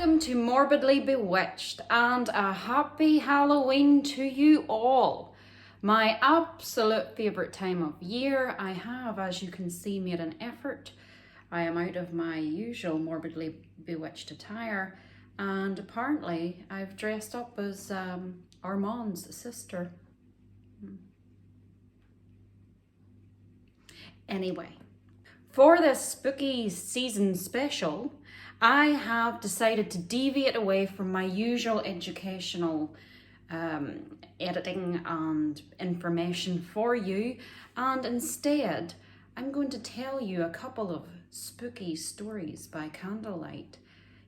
Welcome to Morbidly Bewitched and a happy Halloween to you all. My absolute favourite time of year. I have, as you can see, made an effort. I am out of my usual Morbidly Bewitched attire and apparently I've dressed up as Armand's sister. Anyway, for this spooky season special, I have decided to deviate away from my usual educational editing and information for you, and instead I'm going to tell you a couple of spooky stories by candlelight.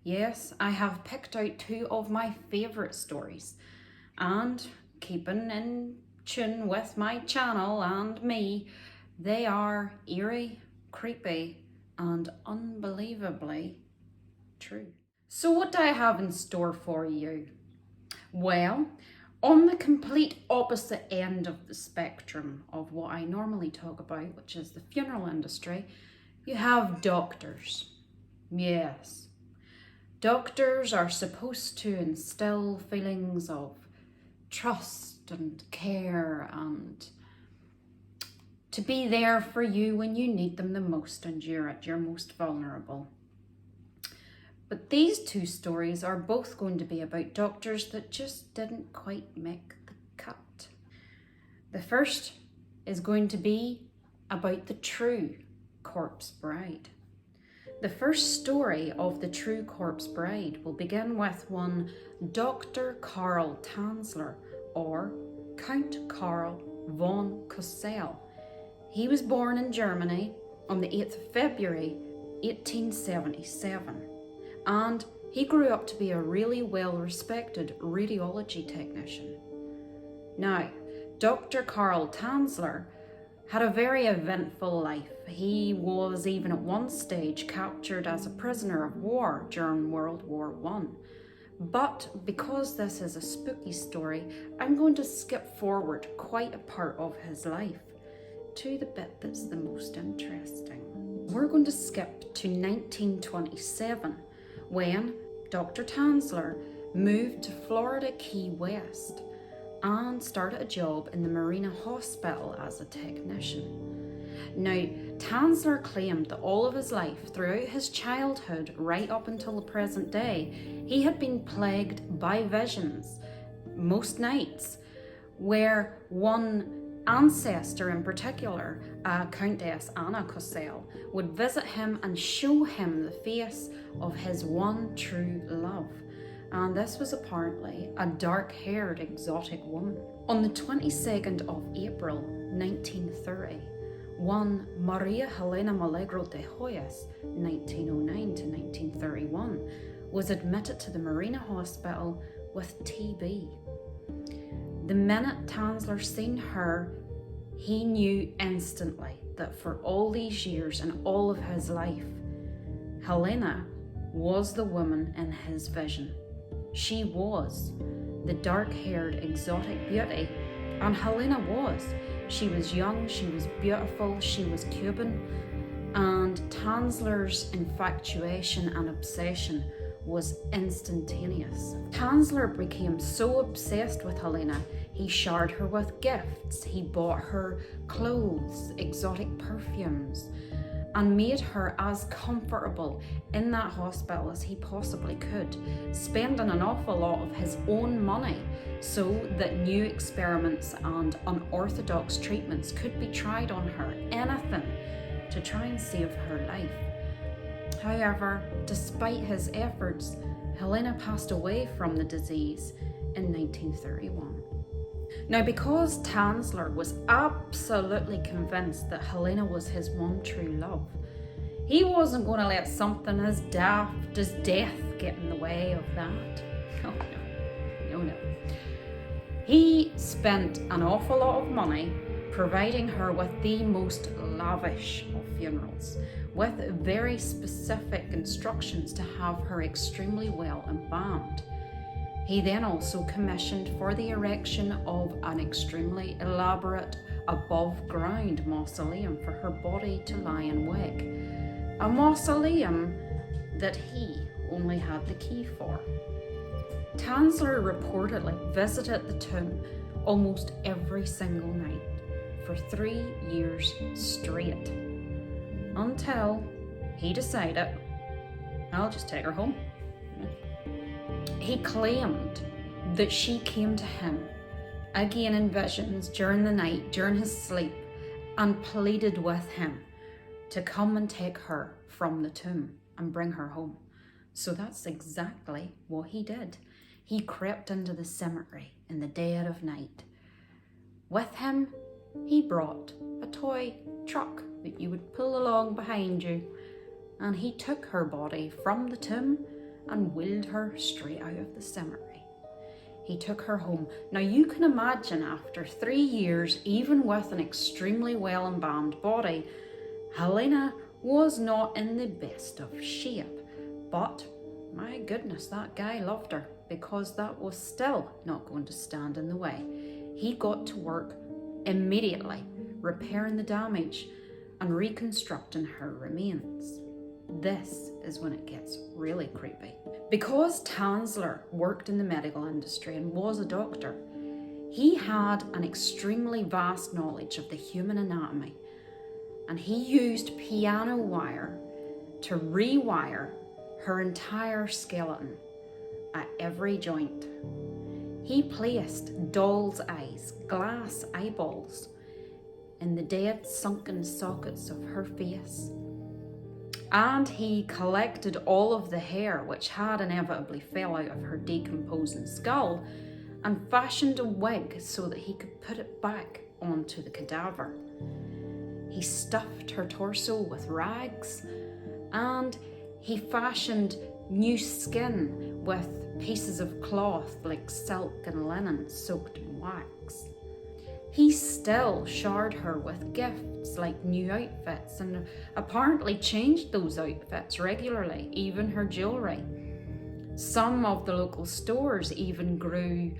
Yes, I have picked out two of my favourite stories, and keeping in tune with my channel and me, they are eerie, creepy, and unbelievably true. So what do I have in store for you? Well, on the complete opposite end of the spectrum of what I normally talk about, which is the funeral industry, you have doctors. Yes, doctors are supposed to instill feelings of trust and care and to be there for you when you need them the most and you're at your most vulnerable. But these two stories are both going to be about doctors that just didn't quite make the cut. The first is going to be about the true corpse bride. The first story of the true corpse bride will begin with one Dr. Carl Tanzler, or Count Karl von Kossel. He was born in Germany on the 8th of February 1877. And he grew up to be a really well-respected radiology technician. Now, Dr. Carl Tanzler had a very eventful life. He was even at one stage captured as a prisoner of war during World War I. But because this is a spooky story, I'm going to skip forward quite a part of his life to the bit that's the most interesting. We're going to skip to 1927. When Dr. Tanzler moved to Florida Key West and started a job in the Marina Hospital as a technician. Now, Tanzler claimed that all of his life, throughout his childhood right up until the present day, he had been plagued by visions most nights, where one ancestor in particular, Countess Anna Kossel, would visit him and show him the face of his one true love. And this was apparently a dark-haired exotic woman. On the 22nd of April 1930, one Maria Helena Milagro de Hoyos, 1909 to 1931, was admitted to the Marina Hospital with TB. The minute Tanzler seen her, he knew instantly that for all these years and all of his life, Helena was the woman in his vision. She was the dark-haired exotic beauty, and Helena was. She was young, she was beautiful, she was Cuban, and Tanzler's infatuation and obsession was instantaneous. Tanzler became so obsessed with Helena, he showered her with gifts, he bought her clothes, exotic perfumes, and made her as comfortable in that hospital as he possibly could, spending an awful lot of his own money so that new experiments and unorthodox treatments could be tried on her, anything to try and save her life. However, despite his efforts, Helena passed away from the disease in 1931. Now, because Tanzler was absolutely convinced that Helena was his one true love, he wasn't going to let something as daft as death get in the way of that. No. He spent an awful lot of money providing her with the most lavish of funerals, with very specific instructions to have her extremely well embalmed. He then also commissioned for the erection of an extremely elaborate above-ground mausoleum for her body to lie in wake. A mausoleum that he only had the key for. Tanzler reportedly visited the tomb almost every single night for 3 years straight, until he decided, I'll just take her home. He claimed that she came to him again in visions during the night, during his sleep, and pleaded with him to come and take her from the tomb and bring her home. So that's exactly what he did. He crept into the cemetery in the dead of night. With him, he brought a toy truck that you would pull along behind you, and he took her body from the tomb and wheeled her straight out of the cemetery. He took her home. Now you can imagine, after 3 years, even with an extremely well embalmed body, Helena was not in the best of shape. But my goodness, that guy loved her, because that was still not going to stand in the way. He got to work immediately, repairing the damage and reconstructing her remains. This is when it gets really creepy. Because Tanzler worked in the medical industry and was a doctor, he had an extremely vast knowledge of the human anatomy, and he used piano wire to rewire her entire skeleton at every joint. He placed doll's eyes, glass eyeballs, in the dead sunken sockets of her face. And he collected all of the hair which had inevitably fell out of her decomposing skull and fashioned a wig so that he could put it back onto the cadaver. He stuffed her torso with rags, and he fashioned new skin with pieces of cloth like silk and linen soaked in wax. He still showered her with gifts like new outfits, and apparently changed those outfits regularly, even her jewellery. Some of the local stores even grew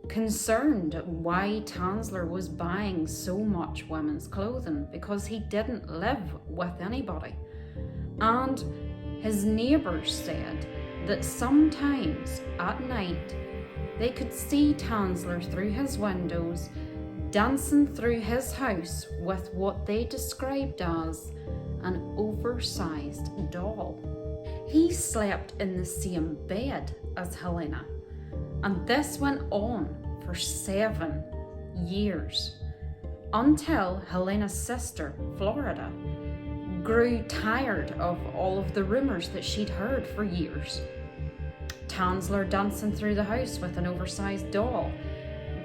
concerned at why Tanzler was buying so much women's clothing, because he didn't live with anybody. And his neighbours said that sometimes at night they could see Tanzler through his windows dancing through his house with what they described as an oversized doll. He slept in the same bed as Helena, and this went on for 7 years, until Helena's sister, Florida, grew tired of all of the rumours that she'd heard for years. Tanzler dancing through the house with an oversized doll,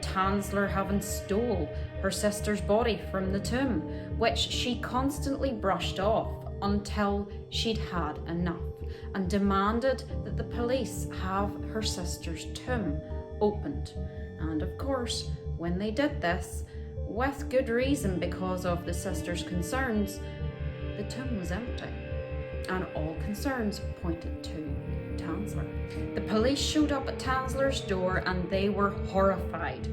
Tanzler having stole her sister's body from the tomb, which she constantly brushed off until she'd had enough and demanded that the police have her sister's tomb opened. And of course, when they did this, with good reason because of the sister's concerns, the tomb was empty, and all concerns pointed to Tanzler. The police showed up at Tanzler's door, and they were horrified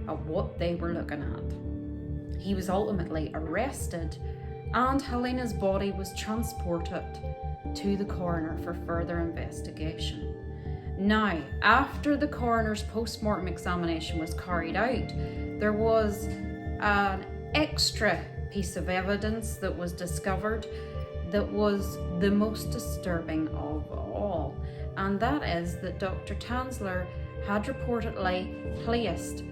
at what they were looking at. He was ultimately arrested, and Helena's body was transported to the coroner for further investigation. Now, after the coroner's post-mortem examination was carried out, there was an extra piece of evidence that was discovered that was the most disturbing of all, and that is that Dr. Tanzler had reportedly placed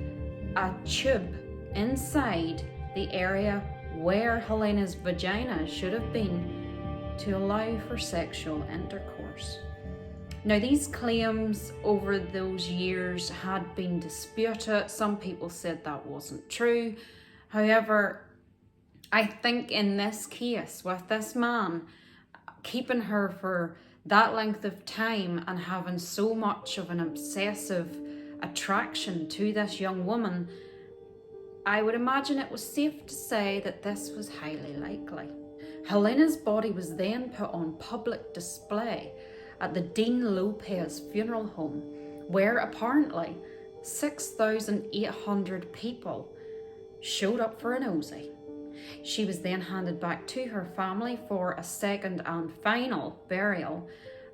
a tube inside the area where Helena's vagina should have been to allow for sexual intercourse. Now, these claims over those years had been disputed. Some people said that wasn't true. However, I think in this case, with this man keeping her for that length of time and having so much of an obsessive attraction to this young woman, I would imagine it was safe to say that this was highly likely. Helena's body was then put on public display at the Dean Lopez funeral home, where apparently 6,800 people showed up for a nosy. She was then handed back to her family for a second and final burial,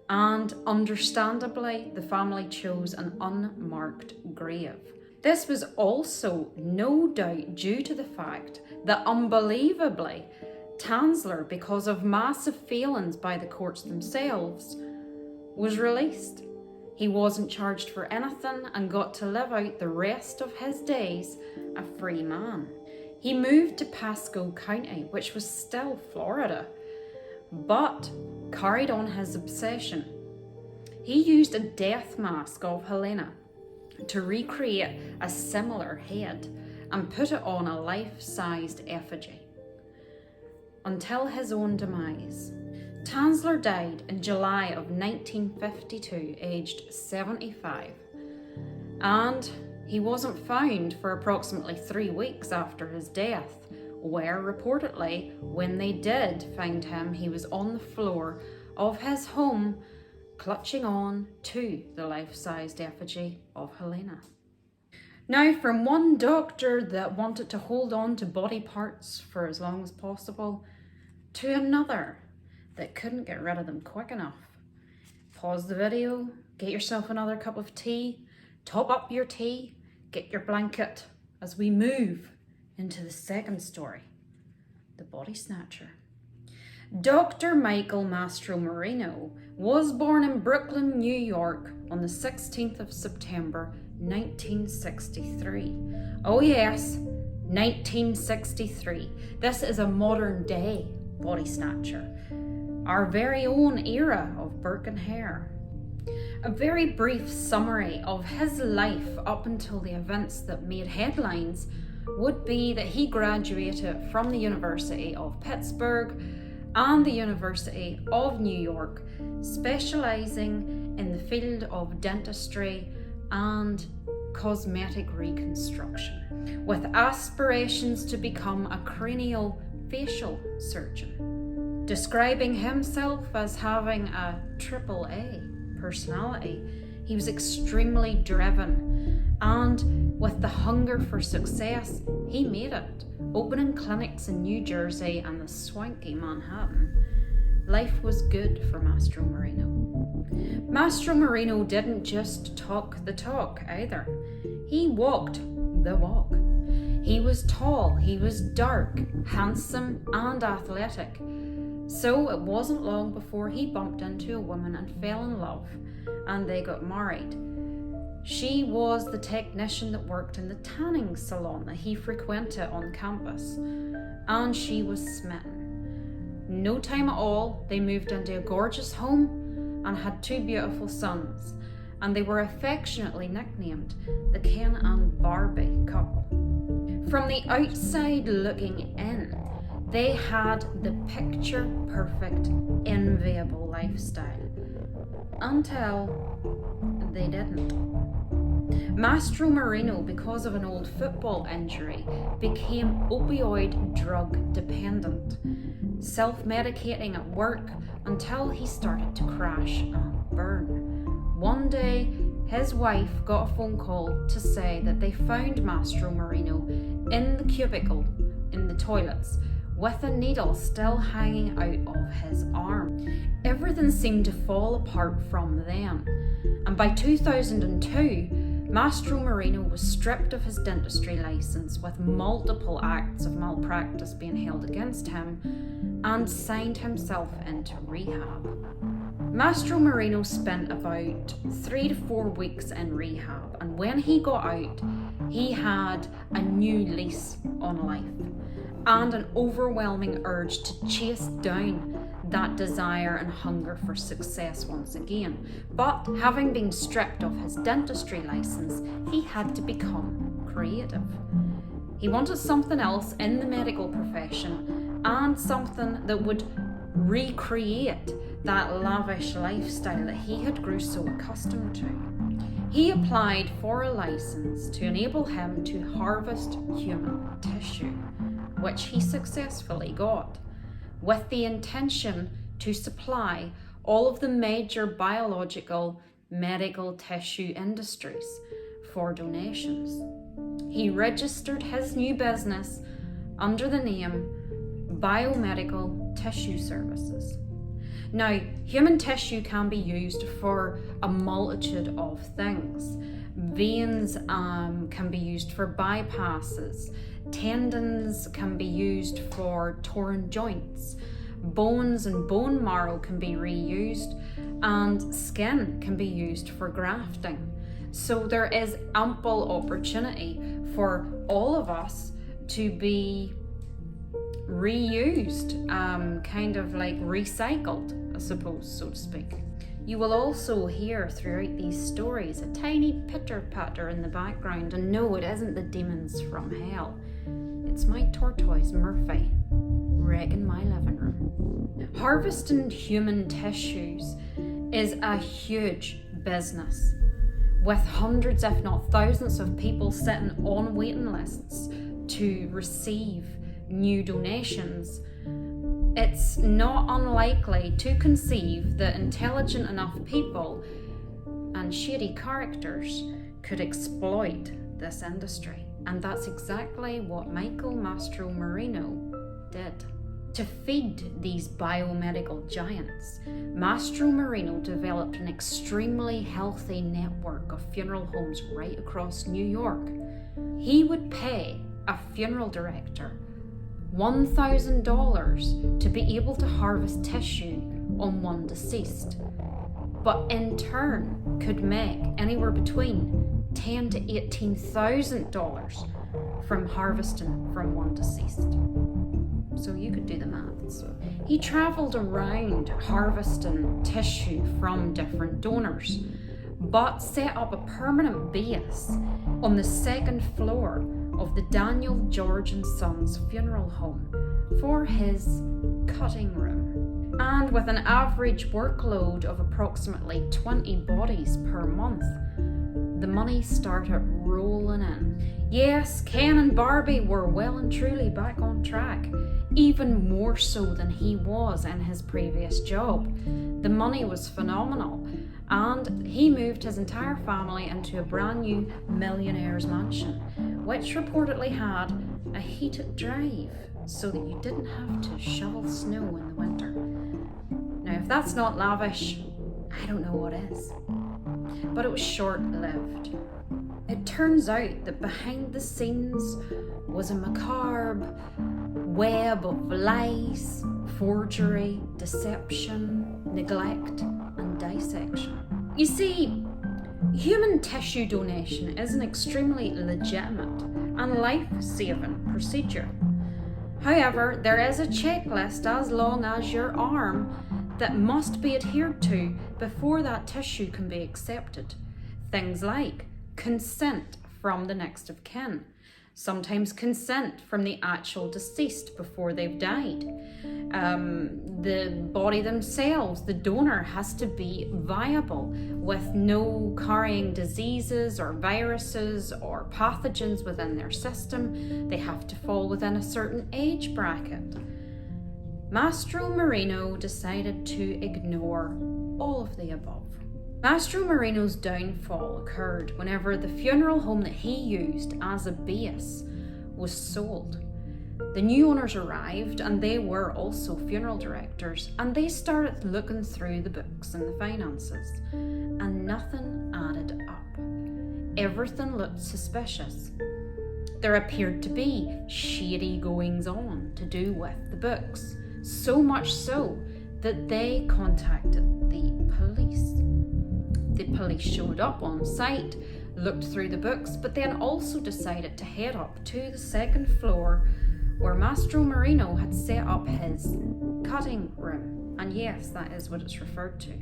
and understandably, the family chose an unmarked grave. This was also no doubt due to the fact that, unbelievably, Tanzler, because of massive failings by the courts themselves, was released. He wasn't charged for anything and got to live out the rest of his days a free man. He moved to Pasco County, which was still Florida, but carried on his obsession. He used a death mask of Helena to recreate a similar head and put it on a life-sized effigy. Until his own demise. Tanzler died in July of 1952, aged 75, and he wasn't found for approximately 3 weeks after his death, where reportedly, when they did find him, he was on the floor of his home, clutching on to the life-sized effigy of Helena. Now, from one doctor that wanted to hold on to body parts for as long as possible, to another that couldn't get rid of them quick enough. Pause the video, get yourself another cup of tea, top up your tea, get your blanket, as we move into the second story, the body snatcher. Dr. Michael Mastro Mourinho was born in Brooklyn, New York on the 16th of September 1963. Oh yes, 1963. This is a modern day body snatcher. Our very own era of Burke hair. A very brief summary of his life up until the events that made headlines would be that he graduated from the University of Pittsburgh and the University of New York, specializing in the field of dentistry and cosmetic reconstruction, with aspirations to become a cranial facial surgeon. Describing himself as having a AAA personality, he was extremely driven, and with the hunger for success, he made it, opening clinics in New Jersey and the swanky Manhattan. Life was good for Mastro Mourinho. Mastro Mourinho didn't just talk the talk either. He walked the walk. He was tall, he was dark, handsome and athletic. So it wasn't long before he bumped into a woman and fell in love, and they got married. She was the technician that worked in the tanning salon that he frequented on campus, and she was smitten. No time at all, they moved into a gorgeous home and had 2 beautiful sons, and they were affectionately nicknamed the Ken and Barbie couple. From the outside looking in, they had the picture-perfect, enviable lifestyle. Until they didn't. Mastro Mourinho, because of an old football injury, became opioid drug dependent, self-medicating at work until he started to crash and burn. One day, his wife got a phone call to say that they found Mastro Mourinho in the cubicle in the toilets, with a needle still hanging out of his arm. Everything seemed to fall apart from then, and by 2002, Mastro Mourinho was stripped of his dentistry license, with multiple acts of malpractice being held against him, and signed himself into rehab. Mastro Mourinho spent about 3 to 4 weeks in rehab, and when he got out, he had a new lease on life and an overwhelming urge to chase down that desire and hunger for success once again. But having been stripped of his dentistry license, he had to become creative. He wanted something else in the medical profession, and something that would recreate that lavish lifestyle that he had grew so accustomed to. He applied for a license to enable him to harvest human tissue, which he successfully got, with the intention to supply all of the major biological medical tissue industries for donations. He registered his new business under the name Biomedical Tissue Services. Now, human tissue can be used for a multitude of things. Veins can be used for bypasses. Tendons can be used for torn joints. Bones and bone marrow can be reused, and skin can be used for grafting. So there is ample opportunity for all of us to be reused, kind of like recycled, I suppose, so to speak. You will also hear throughout these stories a tiny pitter-patter in the background, and no, it isn't the demons from hell. It's my tortoise Murphy wrecking my living room. Harvesting human tissues is a huge business, with hundreds if not thousands of people sitting on waiting lists to receive new donations. It's not unlikely to conceive that intelligent enough people and shady characters could exploit this industry. And that's exactly what Mastro Mourinho did. To feed these biomedical giants, Mastro Mourinho developed an extremely healthy network of funeral homes right across New York. He would pay a funeral director $1,000 to be able to harvest tissue on one deceased, but in turn could make anywhere between $10,000 to $18,000 from harvesting from one deceased. So you could do the maths. He travelled around harvesting tissue from different donors, but set up a permanent base on the second floor of the Daniel George and Sons funeral home for his cutting room. And with an average workload of approximately 20 bodies per month, the money started rolling in. Yes, Ken and Barbie were well and truly back on track, even more so than he was in his previous job. The money was phenomenal, and he moved his entire family into a brand new millionaire's mansion, which reportedly had a heated drive so that you didn't have to shovel snow in the winter. Now, if that's not lavish, I don't know what is. But it was short-lived. It turns out that behind the scenes was a macabre web of lies, forgery, deception, neglect, and dissection. You see, human tissue donation is an extremely legitimate and life-saving procedure. However, there is a checklist as long as your arm that must be adhered to before that tissue can be accepted. Things like consent from the next of kin, sometimes consent from the actual deceased before they've died. The body themselves, the donor, has to be viable with no carrying diseases or viruses or pathogens within their system. They have to fall within a certain age bracket. Mastro Mourinho decided to ignore all of the above. Mastro Mourinho's downfall occurred whenever the funeral home that he used as a base was sold. The new owners arrived, and they were also funeral directors, and they started looking through the books and the finances, and nothing added up. Everything looked suspicious. There appeared to be shady goings-on to do with the books, so much so that they contacted the police. The police showed up on site, looked through the books, but then also decided to head up to the second floor where Mastro Mourinho had set up his cutting room. And yes, that is what it's referred to.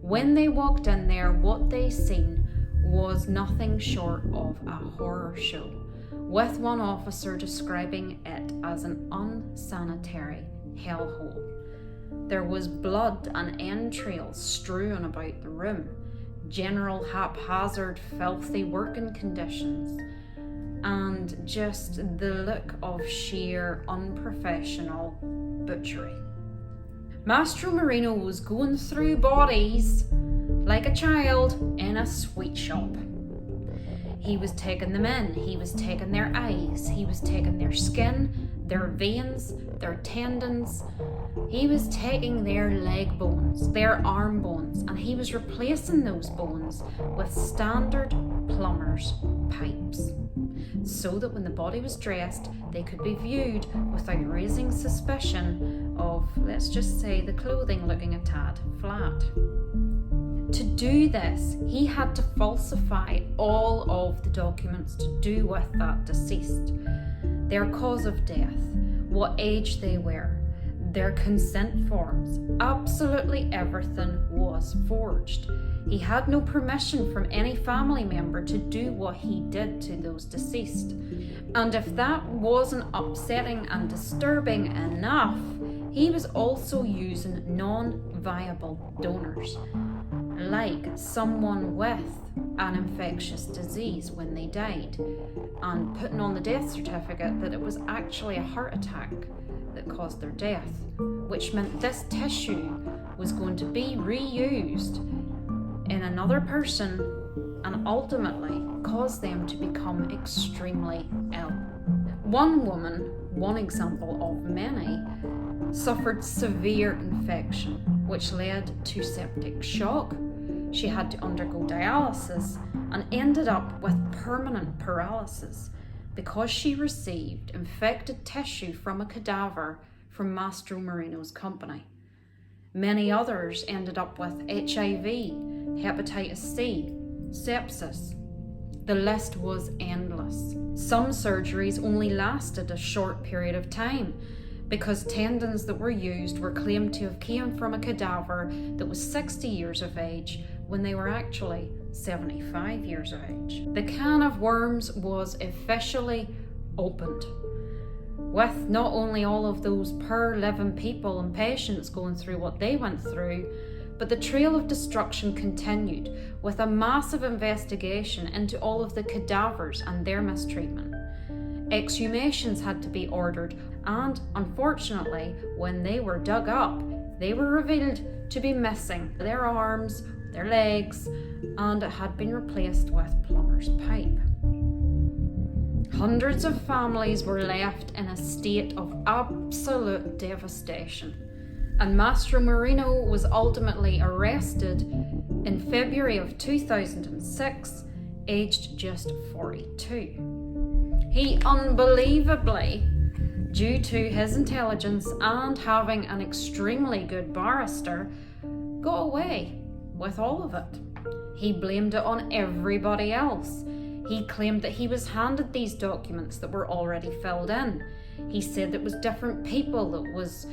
When they walked in there, what they seen was nothing short of a horror show, with one officer describing it as an unsanitary hellhole. There was blood and entrails strewn about the room, general haphazard, filthy working conditions, and just the look of sheer unprofessional butchery. Mastro Mourinho was going through bodies like a child in a sweet shop. He was taking them in, he was taking their eyes, he was taking their skin, their veins, their tendons. He was taking their leg bones, their arm bones, and he was replacing those bones with standard plumber's pipes, so that when the body was dressed, they could be viewed without raising suspicion of, let's just say, the clothing looking a tad flat. To do this, he had to falsify all of the documents to do with that deceased. Their cause of death, what age they were, their consent forms, absolutely everything was forged. He had no permission from any family member to do what he did to those deceased. And if that wasn't upsetting and disturbing enough, he was also using non-viable donors, like someone with an infectious disease when they died, and putting on the death certificate that it was actually a heart attack that caused their death, which meant this tissue was going to be reused in another person and ultimately cause them to become extremely ill. One woman, one example of many, suffered severe infection, which led to septic shock. She had to undergo dialysis and ended up with permanent paralysis because she received infected tissue from a cadaver from Mastro Mourinho's company. Many others ended up with HIV, hepatitis C, sepsis. The list was endless. Some surgeries only lasted a short period of time because tendons that were used were claimed to have came from a cadaver that was 60 years of age when they were actually 75 years of age. The can of worms was officially opened, with not only all of those poor living people and patients going through what they went through, but the trail of destruction continued with a massive investigation into all of the cadavers and their mistreatment. Exhumations had to be ordered, and unfortunately, when they were dug up, they were revealed to be missing their arms, their legs, and it had been replaced with plumber's pipe. Hundreds of families were left in a state of absolute devastation, and Mastro Mourinho was ultimately arrested in February of 2006, aged just 42. He unbelievably, due to his intelligence and having an extremely good barrister, got away with all of it. He blamed it on everybody else. He claimed that he was handed these documents that were already filled in. He said it was different people that was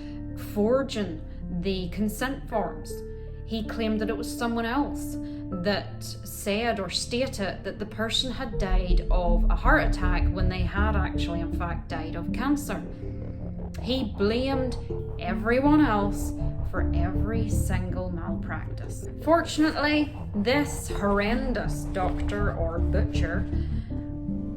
forging the consent forms. He claimed that it was someone else that said or stated that the person had died of a heart attack when they had actually in fact died of cancer. He blamed everyone else for every single malpractice. Fortunately, this horrendous doctor or butcher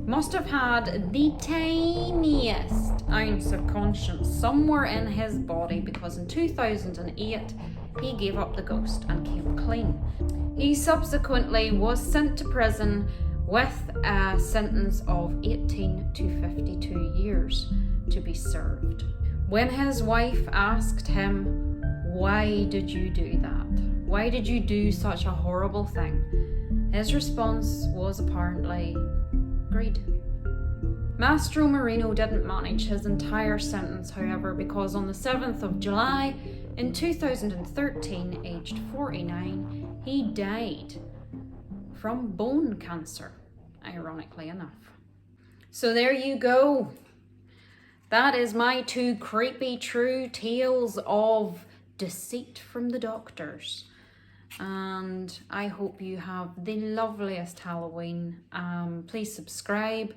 must have had the tiniest ounce of conscience somewhere in his body, because in 2008 he gave up the ghost and came clean. He subsequently was sent to prison with a sentence of 18 to 52 years to be served. When his wife asked him, "Why did you do that? Why did you do such a horrible thing?" his response was apparently greed. Mastro Mourinho didn't manage his entire sentence, however, because on the 7th of July in 2013, aged 49, he died from bone cancer, ironically enough. So there you go. That is my two creepy true tales of deceit from the doctors. And I hope you have the loveliest Halloween. Please subscribe.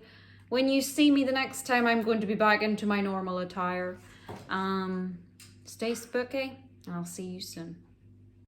When you see me the next time, I'm going to be back into my normal attire. Stay spooky, and I'll see you soon.